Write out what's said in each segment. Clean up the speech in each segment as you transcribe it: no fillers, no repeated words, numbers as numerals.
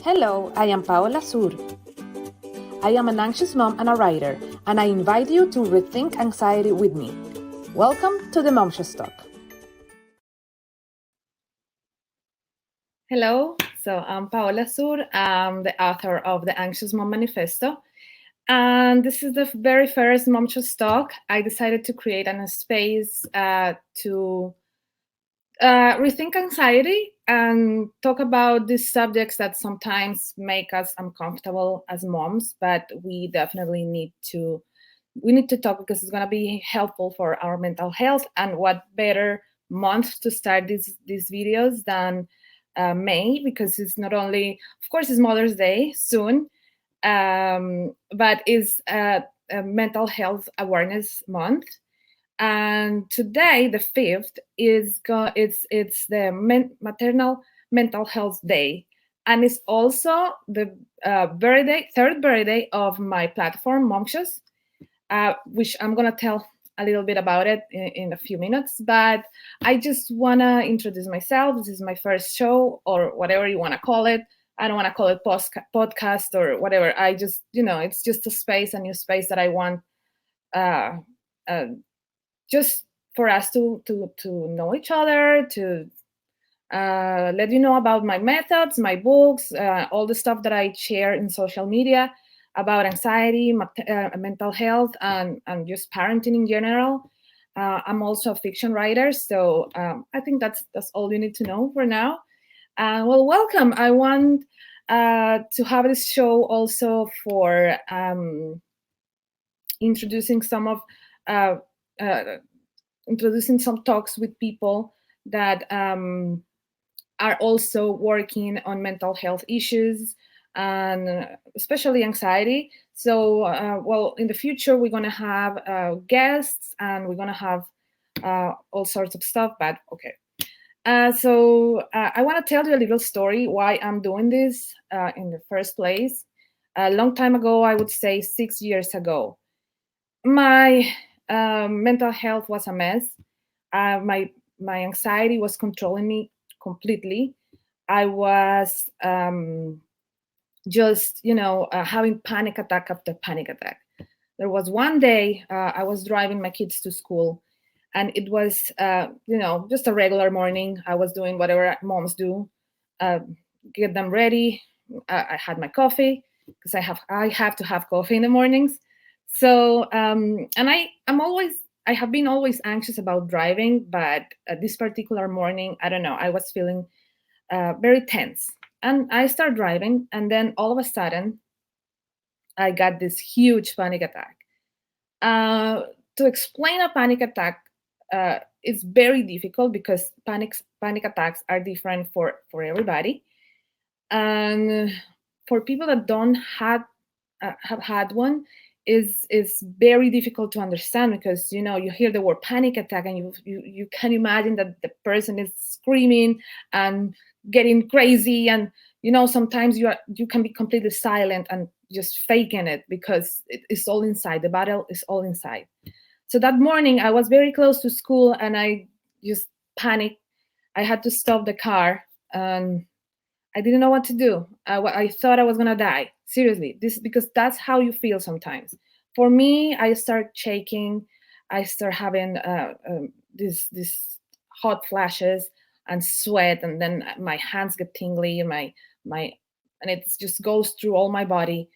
Hello, I am Paola Sur. I am an anxious mom and a writer, and I invite you to rethink anxiety with me. Welcome to the Momxious Talk. Hello, so I'm Paola Sur. I'm the author of the Anxious Mom Manifesto. And this is the very first Momxious Talk. I decided to create a space to rethink anxiety and talk about these subjects that sometimes make us uncomfortable as moms, but we definitely need to talk because it's going to be helpful for our mental health. And what better month to start these videos than May, because it's not only, of course, it's Mother's Day soon, but it's a mental health awareness month. And today, the 5th, it's the maternal mental health day, and it's also the third birthday of my platform, Momxious, which I'm gonna tell a little bit about it in a few minutes. But I just wanna introduce myself. This is my first show, or whatever you wanna call it. I don't wanna call it podcast or whatever. I just, it's just a new space that I want. Uh, uh, just for us to know each other, to let you know about my methods, my books, all the stuff that I share in social media about anxiety, mental health, and just parenting in general. I'm also a fiction writer, so I think that's all you need to know for now. Well, welcome. I want to have this show also for introducing some of uh, uh, introducing some talks with people that are also working on mental health issues and especially anxiety. So, well, in the future, we're going to have guests and we're going to have all sorts of stuff, but okay. I want to tell you a little story why I'm doing this in the first place. A long time ago, I would say 6 years ago, my mental health was a mess. My anxiety was controlling me completely. I was just having panic attack after panic attack. There was one day I was driving my kids to school, and it was just a regular morning. I was doing whatever moms do, uh, get them ready. I had my coffee because I have to have coffee in the mornings. So and I have been always anxious about driving, but this particular morning, I don't know, I was feeling very tense, and I start driving, and then all of a sudden I got this huge panic attack. uh, to explain a panic attack is very difficult because panic attacks are different for everybody, and for people that don't have had one, is very difficult to understand, because you hear the word panic attack and you can imagine that the person is screaming and getting crazy, and sometimes you can be completely silent and just faking it because it's all inside. The battle is all inside. So that morning I was very close to school and I just panicked. I had to stop the car and I didn't know what to do. I thought I was gonna die. Seriously, this because that's how you feel sometimes. For me, I start shaking. I start having these hot flashes and sweat, and then my hands get tingly, and my and it just goes through all my body.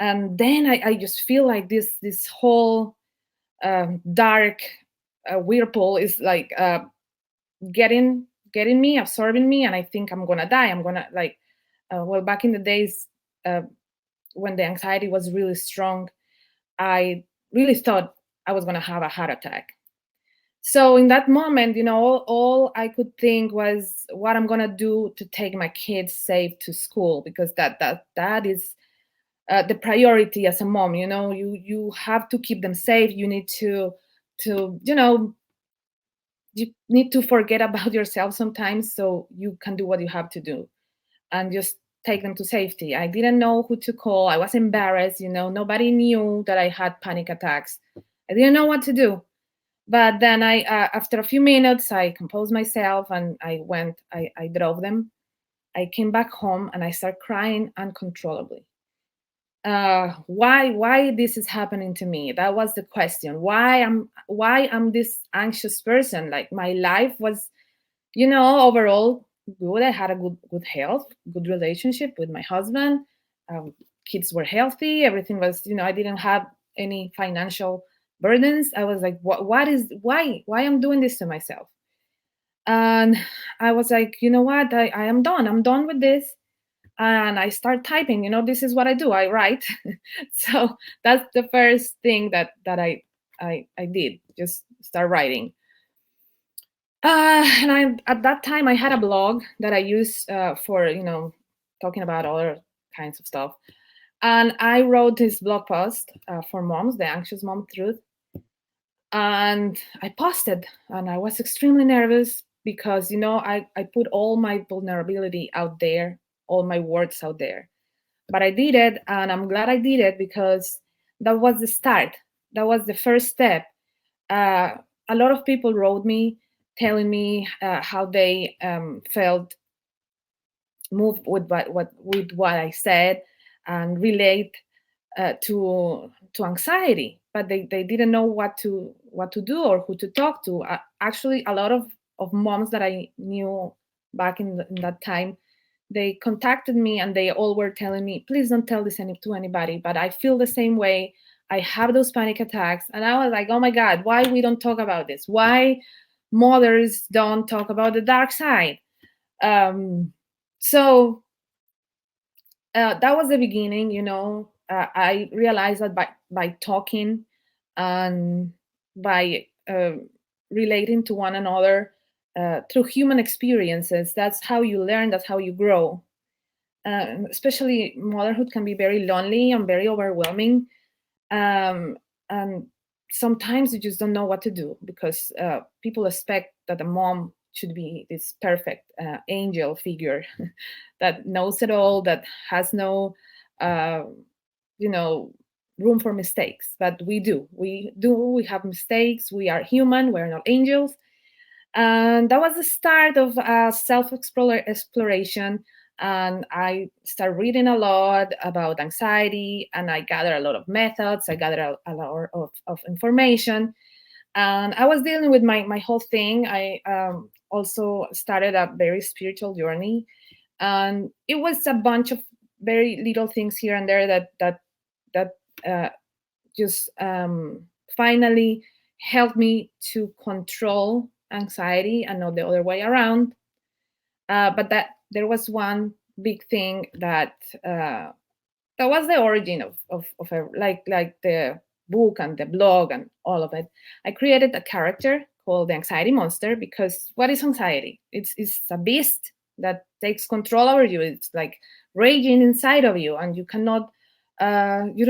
And then I just feel like this whole dark whirlpool is like getting getting me, absorbing me, and I think I'm gonna die. I'm gonna like, well, back in the days uh, when the anxiety was really strong, I really thought I was gonna have a heart attack. So in that moment, all I could think was what I'm gonna do to take my kids safe to school, because that is the priority as a mom. You have to keep them safe. You need to you need to forget about yourself sometimes so you can do what you have to do and just take them to safety. I didn't know who to call. I was embarrassed. Nobody knew that I had panic attacks. I didn't know what to do. But then after a few minutes, I composed myself and I drove them. I came back home and I started crying uncontrollably. Why this is happening to me? That was the question. Why I'm this anxious person? Like my life was, overall good. I had a good health, good relationship with my husband. Kids were healthy. Everything was, I didn't have any financial burdens. I was like, why I'm doing this to myself? And I was like, you know what? I am done. I'm done with this. And I start typing. This is what I do. I write. So that's the first thing that I did. Just start writing. And at that time I had a blog that I used for talking about other kinds of stuff. And I wrote this blog post for moms, the anxious mom truth, and I posted. And I was extremely nervous because I put all my vulnerability out there, all my words out there. But I did it, and I'm glad I did it because that was the start. That was the first step. A lot of people wrote me telling me how they felt moved with what I said and relate to anxiety, but they didn't know what to do or who to talk to. Actually, a lot of moms that I knew back in that time, they contacted me and they all were telling me, please don't tell this to anybody, but I feel the same way. I have those panic attacks. And I was like, oh my God, why we don't talk about this? Why mothers don't talk about the dark side? So that was the beginning. I realized that by talking and by relating to one another through human experiences, that's how you learn, that's how you grow. Especially motherhood can be very lonely and very overwhelming. And sometimes you just don't know what to do because people expect that a mom should be this perfect angel figure that knows it all, that has no, uh, room for mistakes. But we have mistakes. We are human. We're not angels. And that was the start of self-exploration. And I started reading a lot about anxiety, and I gathered a lot of methods. I gathered a lot of information, and I was dealing with my whole thing. I also started a very spiritual journey, and it was a bunch of very little things here and there that uh, just finally helped me to control anxiety and not the other way around. But that there was one big thing that was the origin of like the book and the blog and all of it. I created a character called the anxiety monster because what is anxiety? It's a beast that takes control over you. It's like raging inside of you, and you don't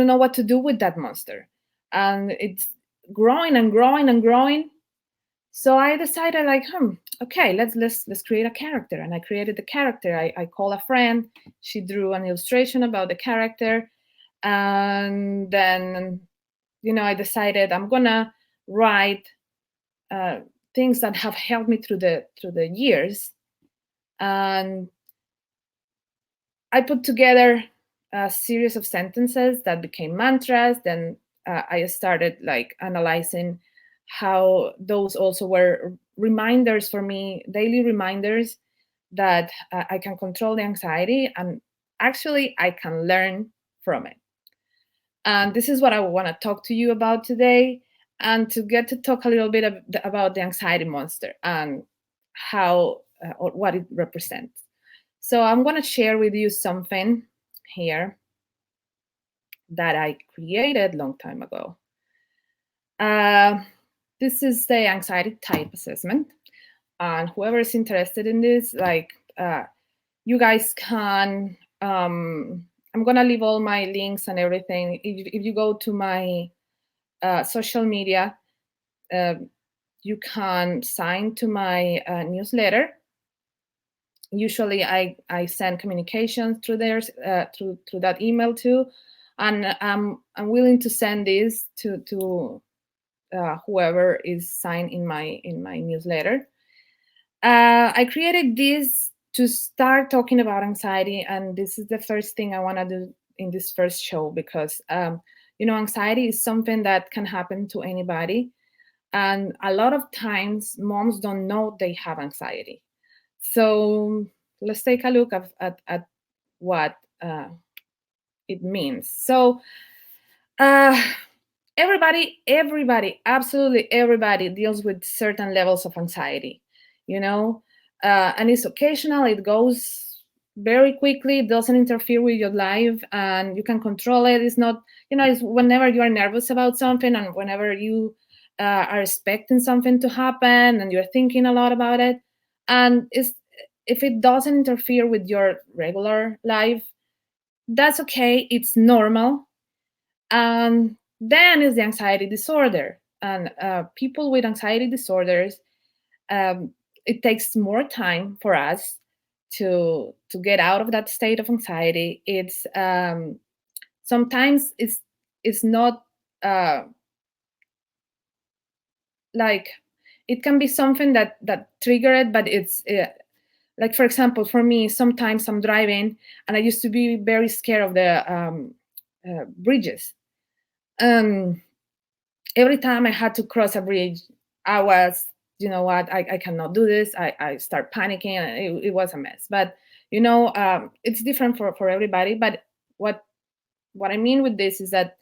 know what to do with that monster, and it's growing and growing and growing. So I decided, like, okay, let's create a character. And I created the character. I called a friend. She drew an illustration about the character, and then I decided I'm gonna write things that have helped me through the years. And I put together a series of sentences that became mantras. Then I started like analyzing how those also were reminders for me, daily reminders that I can control the anxiety, and actually I can learn from it. And this is what I want to talk to you about today, and to get to talk a little bit about the anxiety monster and how or what it represents. So I'm going to share with you something here that I created a long time ago. This is the anxiety type assessment. And whoever is interested in this, you guys can, I'm going to leave all my links and everything. If you go to my social media, you can sign to my newsletter. Usually I send communications through there, through that email too, and I'm willing to send this to whoever is signed in my newsletter. I created this to start talking about anxiety. And this is the first thing I want to do in this first show, because anxiety is something that can happen to anybody, and a lot of times moms don't know they have anxiety. So let's take a look at what it means. So uh, everybody, absolutely everybody deals with certain levels of anxiety, you know, and it's occasional. It goes very quickly. It doesn't interfere with your life, and you can control it. It's not, it's whenever you are nervous about something, and whenever you are expecting something to happen, and you're thinking a lot about it, and if it doesn't interfere with your regular life, that's okay. It's normal. And then is the anxiety disorder. And people with anxiety disorders, um, it takes more time for us to get out of that state of anxiety. It's sometimes it's not uh, like, it can be something that trigger it, but it's like, for example, for me, sometimes I'm driving and I used to be very scared of the bridges. Um, every time I had to cross a bridge, I was, you know what, I cannot do this. I start panicking, and it was a mess. But it's different for everybody. But what I mean with this is that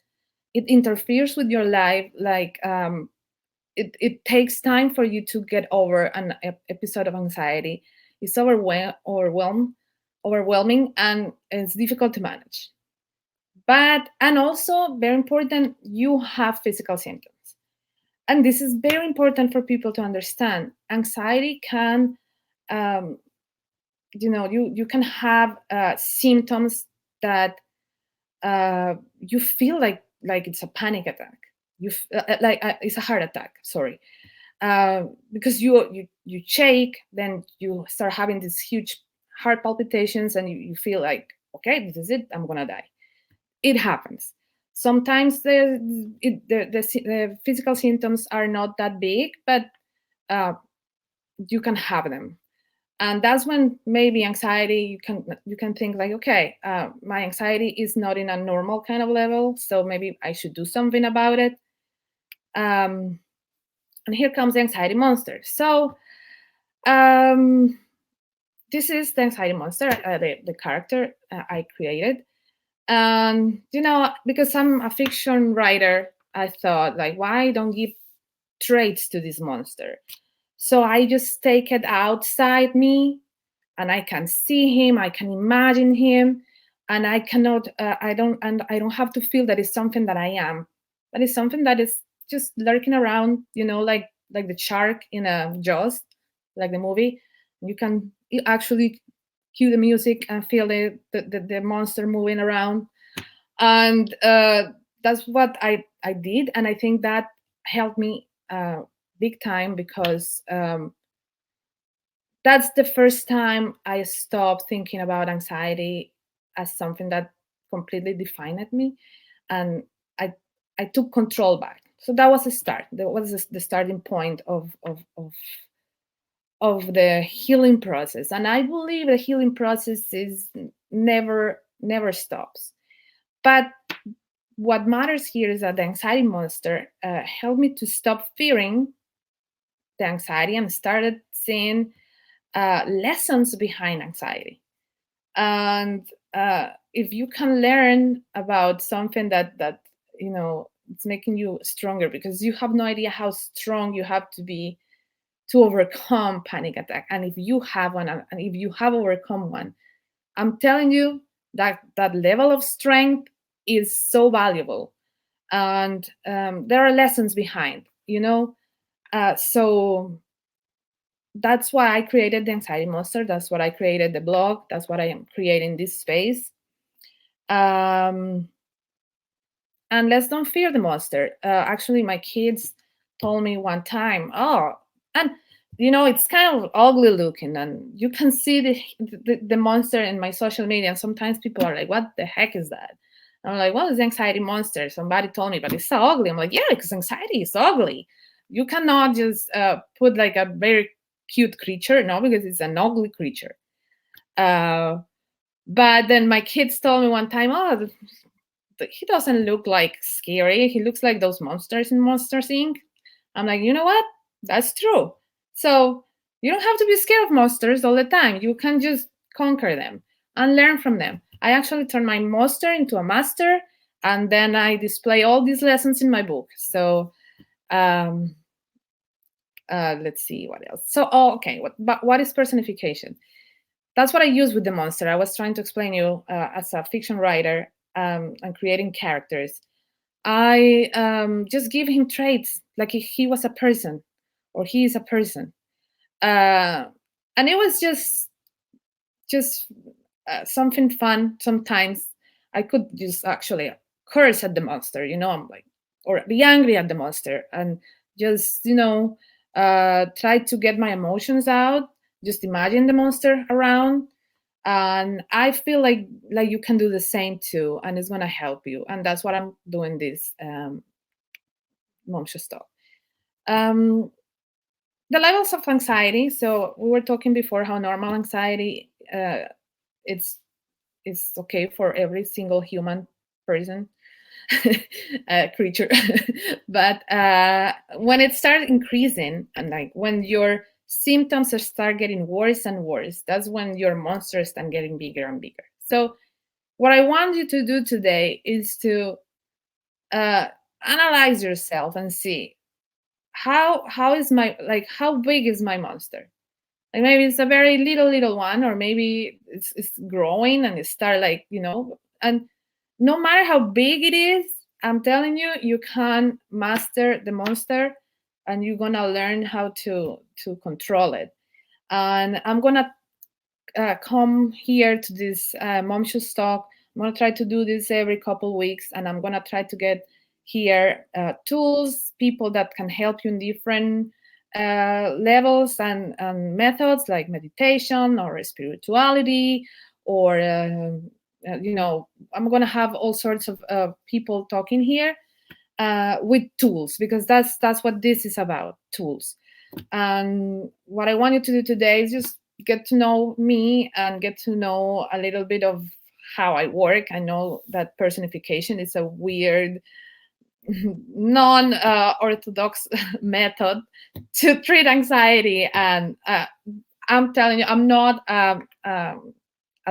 it interferes with your life. Like it takes time for you to get over an episode of anxiety. It's overwhelming, and it's difficult to manage. But, and also very important, you have physical symptoms. And this is very important for people to understand. Anxiety can, um, you can have symptoms that you feel like it's a panic attack. It's a heart attack. Sorry, because you shake, then you start having these huge heart palpitations, and you feel like, okay, this is it. I'm gonna die. It happens. Sometimes the physical symptoms are not that big, but you can have them. And that's when maybe anxiety, you can think like, okay, my anxiety is not in a normal kind of level, so maybe I should do something about it. And here comes the anxiety monster. So this is the anxiety monster, the character I created. And because I'm a fiction writer, I thought, like, why don't give traits to this monster? So I just take it outside me, and I can see him, I can imagine him, and I cannot I don't have to feel that it's something that I am, but it's something that is just lurking around, like the shark in a Jaws, like the movie. You can actually cue the music and feel the monster moving around. And that's what I did, and I think that helped me big time, because that's the first time I stopped thinking about anxiety as something that completely defined me, and I I took control back. So that was a start. That was the starting point of the healing process. And I believe the healing process is never stops. But what matters here is that the anxiety monster helped me to stop fearing the anxiety and started seeing lessons behind anxiety. And if you can learn about something that it's making you stronger, because you have no idea how strong you have to be to overcome panic attack. And if you have one, and if you have overcome one, I'm telling you that that level of strength is so valuable. And there are lessons behind, so that's why I created the anxiety monster. That's what I created the blog. That's what I am creating this space. And let's don't fear the monster. Actually, my kids told me one time, oh, and it's kind of ugly looking, and you can see the monster in my social media. And sometimes people are like, what the heck is that? And I'm like, well, it's the anxiety monster. Somebody told me, but it's so ugly. I'm like, yeah, because anxiety is ugly. You cannot just put like a very cute creature, no, because it's an ugly creature. But then my kids told me one time, oh, he doesn't look like scary. He looks like those monsters in Monsters Inc. I'm like, you know what? That's true. So you don't have to be scared of monsters all the time. You can just conquer them and learn from them. I actually turned my monster into a master, and then I display all these lessons in my book. So um, let's see what else. So, okay, what is personification? That's what I use with the monster. I was trying to explain you as a fiction writer and creating characters. I just give him traits like if he was a person or he is a person, and it was just something fun. Sometimes I could just actually curse at the monster, I'm like, or be angry at the monster, and just try to get my emotions out. Just imagine the monster around, and I feel like you can do the same too, and it's gonna help you. And that's what I'm doing this Momxious talk. Um, the levels of anxiety. So we were talking before how normal anxiety it's okay for every single human person creature, but when it starts increasing and like when your symptoms start getting worse and worse, that's when your monsters start getting bigger and bigger. So what I want you to do today is to uh, analyze yourself and see how is my, like, how big is my monster. Like maybe it's a very little one, or maybe it's growing and it start like, and no matter how big it is, I'm telling you, you can master the monster, and you're gonna learn how to control it. And I'm gonna come here to this Momxious talk. I'm gonna try to do this every couple weeks, and I'm gonna try to get here tools, people that can help you in different levels and methods like meditation or spirituality, or I'm gonna have all sorts of people talking here with tools, because that's what this is about, tools. And what I want you to do today is just get to know me and get to know a little bit of how I work. I know that personification is a weird, non orthodox method to treat anxiety. And I'm telling you, I'm not a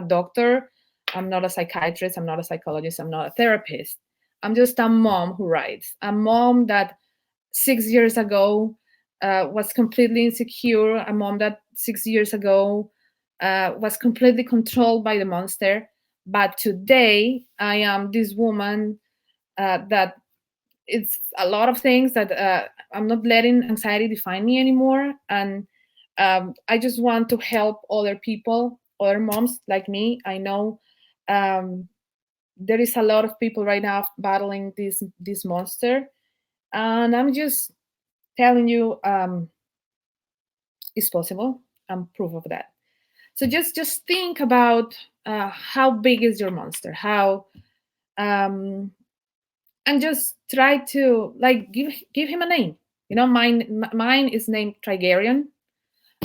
doctor, I'm not a psychiatrist, I'm not a psychologist, I'm not a therapist. I'm just a mom who writes, a mom that 6 years ago was completely insecure, a mom that 6 years ago was completely controlled by the monster. But today, I am this woman that it's a lot of things that I'm not letting anxiety define me anymore. And I just want to help other people, other moms like me. I know there is a lot of people right now battling this monster, and I'm just telling you it's possible. I'm proof of that. So just think about how big is your monster, how and just try to like give him a name. Mine is named Trigarian,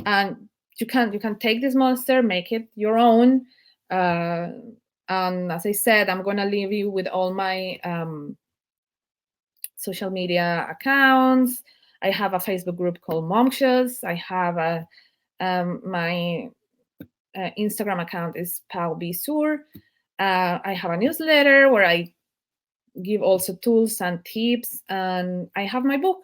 and you can take this monster, make it your own. And as I said, I'm gonna leave you with all my social media accounts. I have a Facebook group called Momxious. I have my Instagram account is palbsur. I have a newsletter where I give also tools and tips, and I have my book.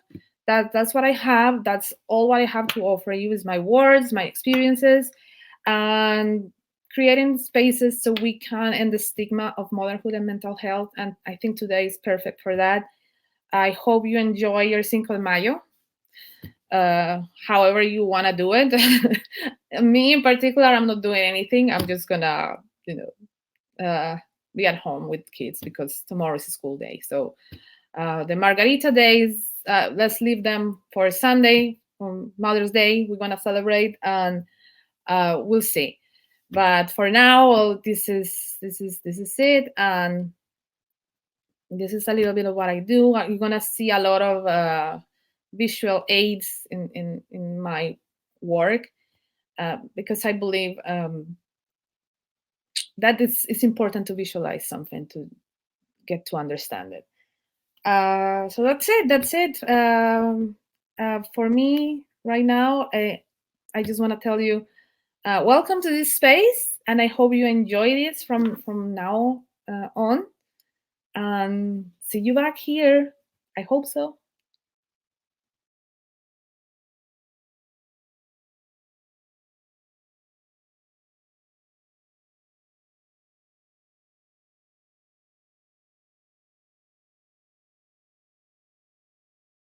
That's what I have. That's all what I have to offer you is my words, my experiences, and creating spaces so we can end the stigma of motherhood and mental health. And I think today is perfect for that. I hope you enjoy your Cinco de Mayo, however you want to do it. Me in particular, I'm not doing anything. I'm just gonna, be at home with kids because tomorrow is a school day. So the Margarita days, let's leave them for Sunday, on Mother's Day. We're gonna celebrate, and we'll see. But for now, well, this is it, and this is a little bit of what I do. You're gonna see a lot of visual aids in my work, because I believe that it's important to visualize something to get to understand it. So that's it for me right now. I just want to tell you, welcome to this space, and I hope you enjoy this from now on, and see you back here. I hope so.